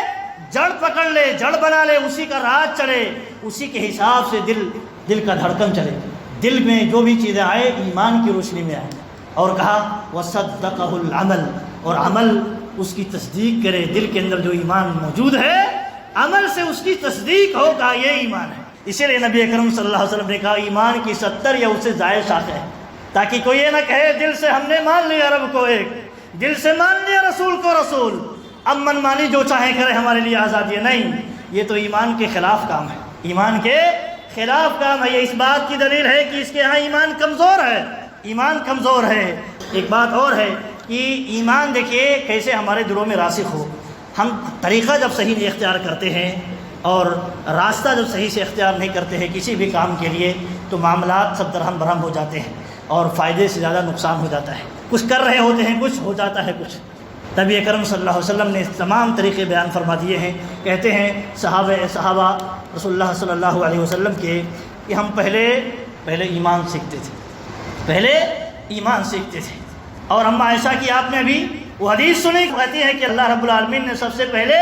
جڑ پکڑ لے، جڑ بنا لے، اسی کا راز چلے، اسی کے حساب سے دل کا دھڑکن چلے، دل میں جو بھی چیزیں آئے ایمان کی روشنی میں آئے۔ اور کہا وصدقہ العمل، اور عمل اس کی تصدیق کرے، دل کے اندر جو ایمان موجود ہے عمل سے اس کی تصدیق ہو، کہا یہ ایمان ہے۔ اسی لیے نبی اکرم صلی اللہ علیہ وسلم نے کہا ایمان کی 70 یا اس سے زائد شاخیں ہیں، تاکہ کوئی یہ نہ کہے دل سے ہم نے مان لیا رب کو ایک، دل سے مان لیا رسول کو رسول، اب من مانی جو چاہے کرے ہمارے لیے آزادی ہے، نہیں، یہ تو ایمان کے خلاف کام ہے، ایمان کے خلاف کام ہے۔ یہ اس بات کی دلیل ہے کہ اس کے ہاں ایمان کمزور ہے، ایمان کمزور ہے۔ ایک بات اور ہے کہ ایمان دیکھیے کیسے ہمارے دلوں میں راسخ ہو۔ ہم طریقہ جب صحیح نہیں اختیار کرتے ہیں اور راستہ جب صحیح سے اختیار نہیں کرتے ہیں کسی بھی کام کے لیے تو معاملات سب درہم برہم ہو جاتے ہیں اور فائدے سے زیادہ نقصان ہو جاتا ہے، کچھ کر رہے ہوتے ہیں کچھ ہو جاتا ہے کچھ۔ نبی اکرم صلی اللہ علیہ وسلم نے تمام طریقے بیان فرما دیے ہیں۔ کہتے ہیں صحابہ رسول اللہ صلی اللہ علیہ وسلم کے کہ ہم پہلے ایمان سیکھتے تھے، پہلے ایمان سیکھتے تھے۔ اور اما عائشہ کی آپ نے بھی وہ حدیث سنی، کہتی ہے کہ اللہ رب العالمین نے سب سے پہلے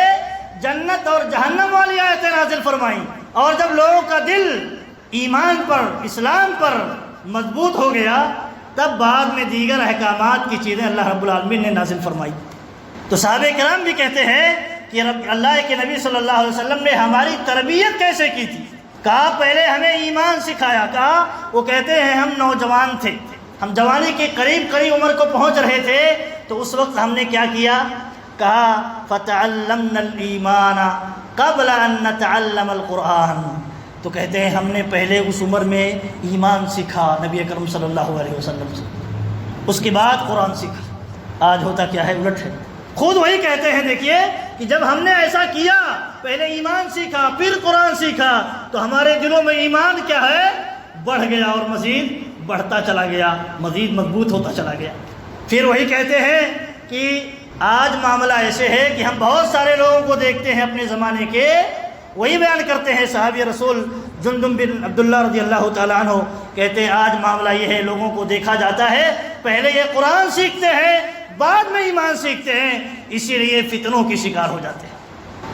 جنت اور جہنم والی آیتیں نازل فرمائیں، اور جب لوگوں کا دل ایمان پر، اسلام پر مضبوط ہو گیا تب بعد میں دیگر احکامات کی چیزیں اللہ رب العالمین نے نازل فرمائی۔ تو صحابہ کرام بھی کہتے ہیں کہ اللہ کے نبی صلی اللہ علیہ وسلم نے ہماری تربیت کیسے کی تھی؟ کہا پہلے ہمیں ایمان سکھایا۔ کہا وہ کہتے ہیں ہم نوجوان تھے، ہم جوانی کے قریب عمر کو پہنچ رہے تھے تو اس وقت ہم نے کیا کیا؟ کہا فَتَعَلَّمْنَا الْإِيمَانَ قَبْلَ أَن نَّتَعَلَّمَ الْقُرْآنَ، تو کہتے ہیں ہم نے پہلے اس عمر میں ایمان سیکھا نبی اکرم صلی اللہ علیہ وسلم سے، اس کے بعد قرآن سیکھا۔ آج ہوتا کیا ہے؟ الٹ ہے۔ خود وہی کہتے ہیں دیکھیے کہ جب ہم نے ایسا کیا، پہلے ایمان سیکھا پھر قرآن سیکھا، تو ہمارے دلوں میں ایمان کیا ہے؟ بڑھ گیا اور مزید بڑھتا چلا گیا، مزید مضبوط ہوتا چلا گیا۔ پھر وہی کہتے ہیں کہ آج معاملہ ایسے ہے کہ ہم بہت سارے لوگوں کو دیکھتے ہیں اپنے زمانے کے، وہی بیان کرتے ہیں صحابی رسول جندب بن عبداللہ رضی اللہ تعالیٰ عنہ، کہتے ہیں آج معاملہ یہ ہے لوگوں کو دیکھا جاتا ہے پہلے یہ قرآن سیکھتے ہیں بعد میں ایمان سیکھتے ہیں، اسی لیے فتنوں کے شکار ہو جاتے ہیں۔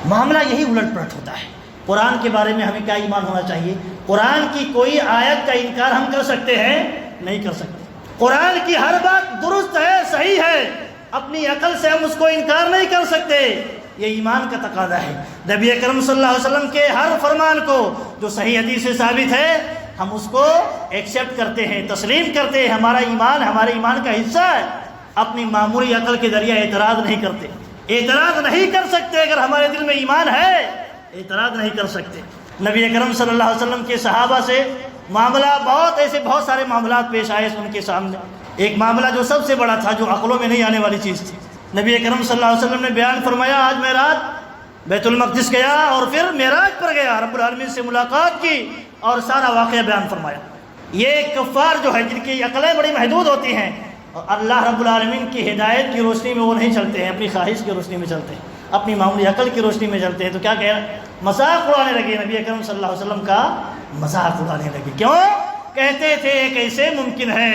معاملہ یہی الٹ پلٹ ہوتا ہے۔ قرآن کے بارے میں ہمیں کیا ایمان ہونا چاہیے؟ قرآن کی کوئی آیت کا انکار ہم کر سکتے ہیں؟ نہیں کر سکتے۔ قرآن کی ہر بات درست ہے، صحیح ہے، اپنی عقل سے ہم اس کو انکار نہیں کر سکتے۔ یہ ایمان کا تقاضا ہے۔ نبی اکرم صلی اللہ علیہ وسلم کے ہر فرمان کو جو صحیح حدیث سے ثابت ہے ہم اس کو ایکسیپٹ کرتے ہیں، تسلیم کرتے ہیں، ہمارا ایمان ہمارے ایمان کا حصہ ہے۔ اپنی معمولی عقل کے ذریعے اعتراض نہیں کرتے، اعتراض نہیں کر سکتے۔ اگر ہمارے دل میں ایمان ہے اعتراض نہیں کر سکتے۔ نبی اکرم صلی اللہ علیہ وسلم کے صحابہ سے معاملہ بہت سارے معاملات پیش آئے ان کے سامنے۔ ایک معاملہ جو سب سے بڑا تھا، جو عقلوں میں نہیں آنے والی چیز تھی، نبی اکرم صلی اللہ علیہ وسلم نے بیان فرمایا، آج میں رات بیت المقدس گیا اور پھر معراج پر گیا، رب العالمین سے ملاقات کی اور سارا واقعہ بیان فرمایا۔ یہ کفار جو ہے، جن کی عقلیں بڑی محدود ہوتی ہیں اور اللہ رب العالمین کی ہدایت کی روشنی میں وہ نہیں چلتے ہیں، اپنی خواہش کی روشنی میں چلتے ہیں، اپنی معمولی عقل کی روشنی میں چلتے ہیں، تو کیا مذاق اڑانے لگے، نبی اکرم صلی اللہ علیہ وسلم کا مذاق اڑانے لگے۔ کیوں؟ کہتے تھے کیسے ممکن ہے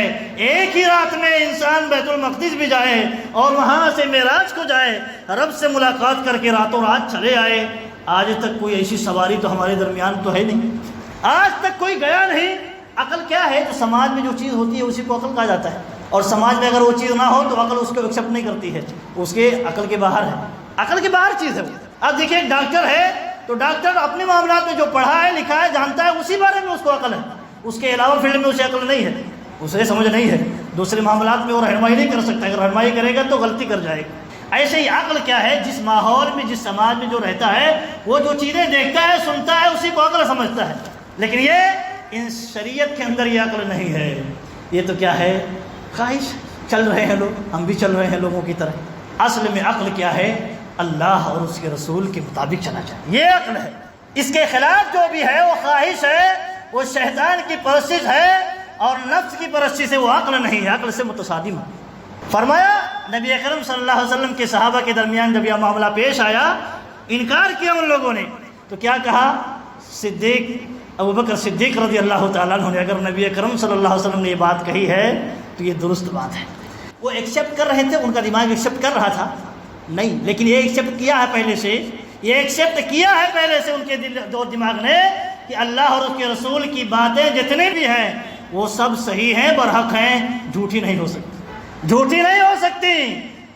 ایک ہی رات میں انسان بیت المقدس بھی جائے اور وہاں سے معراج کو جائے، رب سے ملاقات کر کے راتوں رات چلے آئے۔ آج تک کوئی ایسی سواری تو ہمارے درمیان تو ہے نہیں، آج تک کوئی گیا نہیں۔ عقل کیا ہے؟ جو سماج میں جو چیز ہوتی ہے اسی کو عقل کہا جاتا ہے، اور سماج میں اگر وہ چیز نہ ہو تو عقل اس کو ایکسیپٹ نہیں کرتی ہے، اس کے عقل کے باہر ہے، عقل کے باہر چیز ہے وہ۔ اب دیکھیں ایک ڈاکٹر ہے تو ڈاکٹر اپنے معاملات میں جو پڑھا ہے لکھا ہے جانتا ہے، اسی بارے میں اس کو عقل ہے، اس کے علاوہ فیلڈ میں اسے عقل نہیں ہے، اسے سمجھ نہیں ہے، دوسرے معاملات میں وہ رہنمائی نہیں کر سکتا، اگر رہنمائی کرے گا تو غلطی کر جائے گا۔ ایسے ہی عقل کیا ہے؟ جس ماحول میں جس سماج میں جو رہتا ہے وہ جو چیزیں دیکھتا ہے سنتا ہے اسی کو عقل سمجھتا ہے، لیکن یہ ان شریعت کے اندر یہ عقل نہیں ہے، یہ تو کیا ہے؟ خواہش۔ چل رہے ہیں لوگ، ہم بھی چل رہے ہیں لوگوں کی طرح۔ اصل میں عقل کیا ہے؟ اللہ اور اس کے رسول کے مطابق چلنا چاہیے، یہ عقل ہے۔ اس کے خلاف جو بھی ہے وہ خواہش ہے، وہ شیطان کی پرستش ہے اور نفس کی پرستش سے، وہ عقل نہیں ہے، عقل سے متصادم ہے۔ فرمایا نبی اکرم صلی اللہ علیہ وسلم کے صحابہ کے درمیان جب یہ معاملہ پیش آیا، انکار کیا ان لوگوں نے، تو کیا کہا؟ ابوبکر صدیق رضی اللہ تعالیٰ عنہ نے، اگر نبی اکرم صلی اللہ علیہ وسلم نے یہ بات کہی ہے تو یہ درست بات ہے۔ وہ ایکسیپٹ کر رہے تھے، ان کا دماغ ایکسیپٹ کر رہا تھا نہیں، لیکن یہ ایکسیپٹ کیا ہے پہلے سے، یہ ایکسیپٹ کیا ہے پہلے سے ان کے دماغ نے کہ اللہ اور اس کے رسول کی باتیں جتنے بھی ہیں وہ سب صحیح ہیں، برحق ہیں، جھوٹی نہیں ہو سکتی، جھوٹی نہیں ہو سکتی۔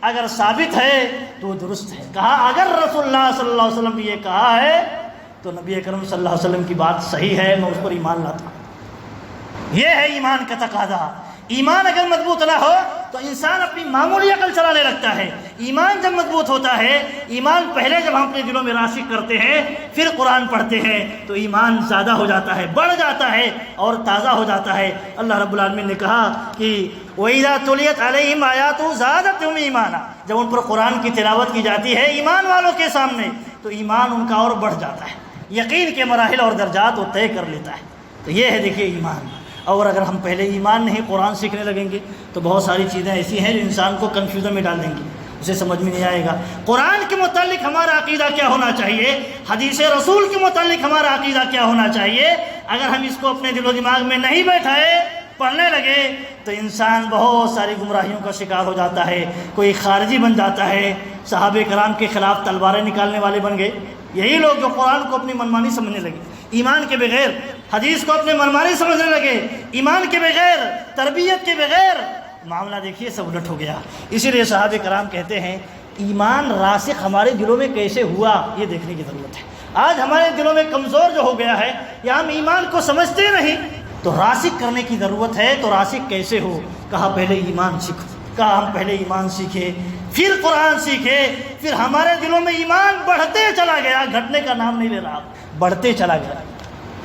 اگر ثابت ہے تو وہ درست ہے۔ کہا اگر رسول اللہ صلی اللہ علیہ وسلم نے یہ کہا ہے تو نبی اکرم صلی اللہ علیہ وسلم کی بات صحیح ہے، میں اس پر ایمان لاتا ہوں۔ یہ ہے ایمان کا تقاضا۔ ایمان اگر مضبوط نہ ہو تو انسان اپنی معمولی عقل چلانے لگتا ہے۔ ایمان جب مضبوط ہوتا ہے، ایمان پہلے جب ہم اپنے دلوں میں راسخ کرتے ہیں پھر قرآن پڑھتے ہیں تو ایمان زیادہ ہو جاتا ہے، بڑھ جاتا ہے اور تازہ ہو جاتا ہے۔ اللہ رب العالمین نے کہا کہ وَإِذَا تُلِيَتْ عَلَيْهِمْ آيَاتُهُ زَادَتْهُمْ إِيمَانًا، جب ان پر قرآن کی تلاوت کی جاتی ہے ایمان والوں کے سامنے تو ایمان ان کا اور بڑھ جاتا ہے، یقین کے مراحل اور درجات وہ طے کر لیتا ہے۔ تو یہ ہے دیکھیے ایمان۔ اور اگر ہم پہلے ایمان نہیں قرآن سیکھنے لگیں گے تو بہت ساری چیزیں ایسی ہیں جو انسان کو کنفیوژن میں ڈال دیں گی، اسے سمجھ میں نہیں آئے گا۔ قرآن کے متعلق ہمارا عقیدہ کیا ہونا چاہیے، حدیث رسول کے متعلق ہمارا عقیدہ کیا ہونا چاہیے، اگر ہم اس کو اپنے دل و دماغ میں نہیں بیٹھائے، پڑھنے لگے تو انسان بہت ساری گمراہیوں کا شکار ہو جاتا ہے، کوئی خارجی بن جاتا ہے۔ صحابہ کرام کے خلاف تلواریں نکالنے والے بن گئے یہی لوگ جو قرآن کو اپنی منمانی سمجھنے لگے، ایمان کے بغیر حدیث کو اپنے منمانی سمجھنے لگے، ایمان کے بغیر، تربیت کے بغیر، معاملہ دیکھیے سب الٹ ہو گیا۔ اسی لیے صحابہ کرام کہتے ہیں ایمان راسخ ہمارے دلوں میں کیسے ہوا یہ دیکھنے کی ضرورت ہے۔ آج ہمارے دلوں میں کمزور جو ہو گیا ہے یا ہم ایمان کو سمجھتے نہیں، تو راسخ کرنے کی ضرورت ہے۔ تو راسخ کیسے ہو؟ کہا پہلے ایمان سیکھو، کہا ہم پہلے ایمان سیکھے پھر قرآن سیکھے، پھر ہمارے دلوں میں ایمان بڑھتے چلا گیا، گھٹنے کا نام نہیں لے رہا، بڑھتے چلا گیا۔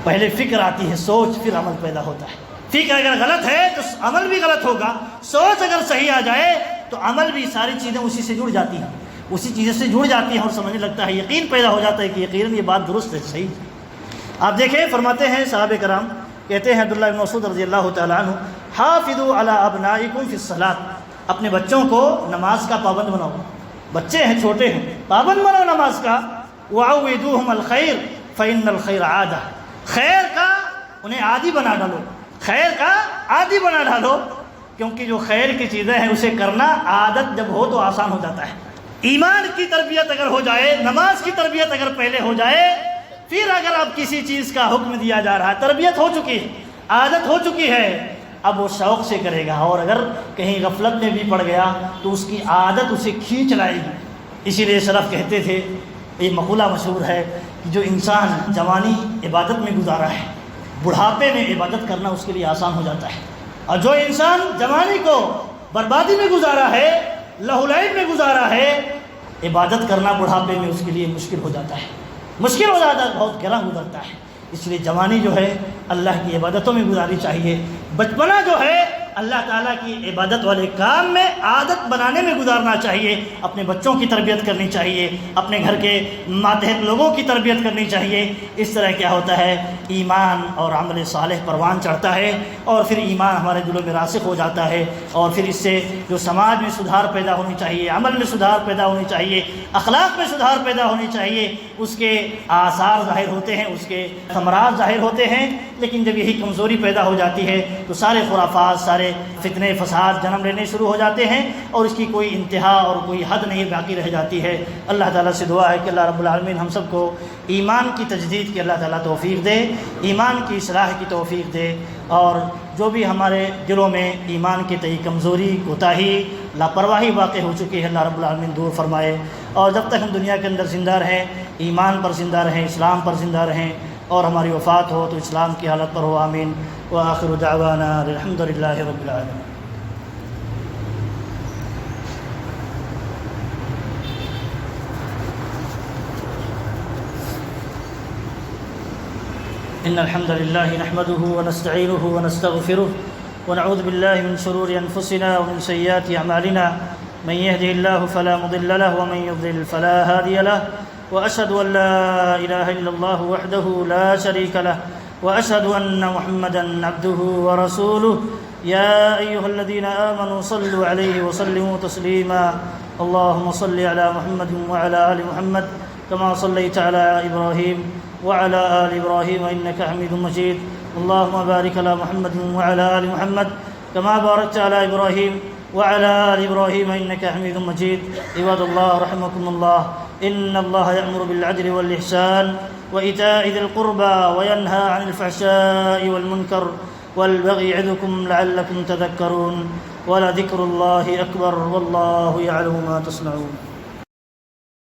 پہلے فکر آتی ہے، سوچ، پھر عمل پیدا ہوتا ہے۔ فکر اگر غلط ہے تو عمل بھی غلط ہوگا، سوچ اگر صحیح آ جائے تو عمل بھی، ساری چیزیں اسی سے جڑ جاتی ہیں، اسی چیزیں سے جڑ جاتی ہیں اور سمجھنے لگتا ہے، یقین پیدا ہو جاتا ہے کہ یقیناً یہ بات درست ہے، صحیح ہے۔ آپ دیکھیں فرماتے ہیں صحابہ کرام، کہتے ہیں عبداللہ بن مسعود رضی اللہ تعالیٰ عنہ، حافظوا علی ابنائکم فی الصلاۃ، اپنے بچوں کو نماز کا پابند بناؤ، بچے ہیں چھوٹے ہیں، پابند بناؤ نماز کا۔ وعودوہم الخیر فإن الخیر عادہ، خیر کا انہیں عادی بنا ڈالو، خیر کا عادی بنا ڈالو۔ کیونکہ جو خیر کی چیزیں ہیں اسے کرنا عادت جب ہو تو آسان ہو جاتا ہے۔ ایمان کی تربیت اگر ہو جائے، نماز کی تربیت اگر پہلے ہو جائے، پھر اگر اب کسی چیز کا حکم دیا جا رہا ہے، تربیت ہو چکی ہے، عادت ہو چکی ہے، اب وہ شوق سے کرے گا، اور اگر کہیں غفلت میں بھی پڑ گیا تو اس کی عادت اسے کھینچ لائے گی۔ اسی لیے سلف کہتے تھے، یہ مقولہ مشہور ہے کہ جو انسان جوانی عبادت میں گزارا ہے، بڑھاپے میں عبادت کرنا اس کے لیے آسان ہو جاتا ہے، اور جو انسان جوانی کو بربادی میں گزارا ہے، لہو لعب میں گزارا ہے، عبادت کرنا بڑھاپے میں اس کے لیے مشکل ہو جاتا ہے، مشکل ہو جاتا ہے، بہت گرا گزرتا ہے۔ اس لیے جوانی جو ہے اللہ کی عبادتوں میں گزارنی چاہیے، بچپنا جو ہے اللہ تعالیٰ کی عبادت والے کام میں عادت بنانے میں گزارنا چاہیے۔ اپنے بچوں کی تربیت کرنی چاہیے، اپنے گھر کے ماتحت لوگوں کی تربیت کرنی چاہیے۔ اس طرح کیا ہوتا ہے، ایمان اور عمل صالح پروان چڑھتا ہے، اور پھر ایمان ہمارے دلوں میں راسخ ہو جاتا ہے، اور پھر اس سے جو سماج میں سدھار پیدا ہونی چاہیے، عمل میں سدھار پیدا ہونی چاہیے، اخلاق میں سدھار پیدا ہونی چاہیے، اس کے آثار ظاہر ہوتے ہیں، اس کے ثمرات ظاہر ہوتے ہیں۔ لیکن جب یہی کمزوری پیدا ہو جاتی ہے تو سارے خرافات، سارے فتنے فساد جنم لینے شروع ہو جاتے ہیں، اور اس کی کوئی انتہا اور کوئی حد نہیں باقی رہ جاتی ہے۔ اللہ تعالیٰ سے دعا ہے کہ اللہ رب العالمین ہم سب کو ایمان کی تجدید کی اللہ تعالیٰ توفیق دے، ایمان کی اصلاح کی توفیق دے، اور جو بھی ہمارے دلوں میں ایمان کے تئیں کمزوری، کوتاہی، لاپرواہی واقع ہو چکی ہے، اللہ رب العالمین دور فرمائے، اور جب تک ہم دنیا کے اندر زندہ رہیں ایمان پر زندہ رہیں، اسلام پر زندہ رہیں، اور ہماری وفات ہو تو اسلام کی حالت پر ہو۔ آمین۔ وآخر دعوانا الحمد للہ رب العالمین۔ إن الحمد لله نحمده ونستعينه ونستغفره ونعوذ بالله من شرور أنفسنا ومن سيئات أعمالنا، من يهده الله فلا مضل له ومن يضلل فلا هادي له، وأشهد أن لا إله إلا الله وحده لا شريك له، وأشهد أن محمدا عبده ورسوله، يا أيها الذين آمنوا صلوا عليه وسلموا تسليما، اللهم صل على محمد وعلى آل محمد كما صليت على إبراهيم وعلى آل إبراهيم إنك حميد مجيد، اللهم بارك على محمد وعلى آل محمد كما باركت على إبراهيم وعلى آل إبراهيم إنك حميد مجيد۔ عباد الله رحمكم الله، إن الله يأمر بالعدل والإحسان وإيتاء ذي القربى وينهى عن الفحشاء والمنكر والبغي يعظكم لعلكم تذكرون، ولذكر الله أكبر والله يعلم ما تصنعون۔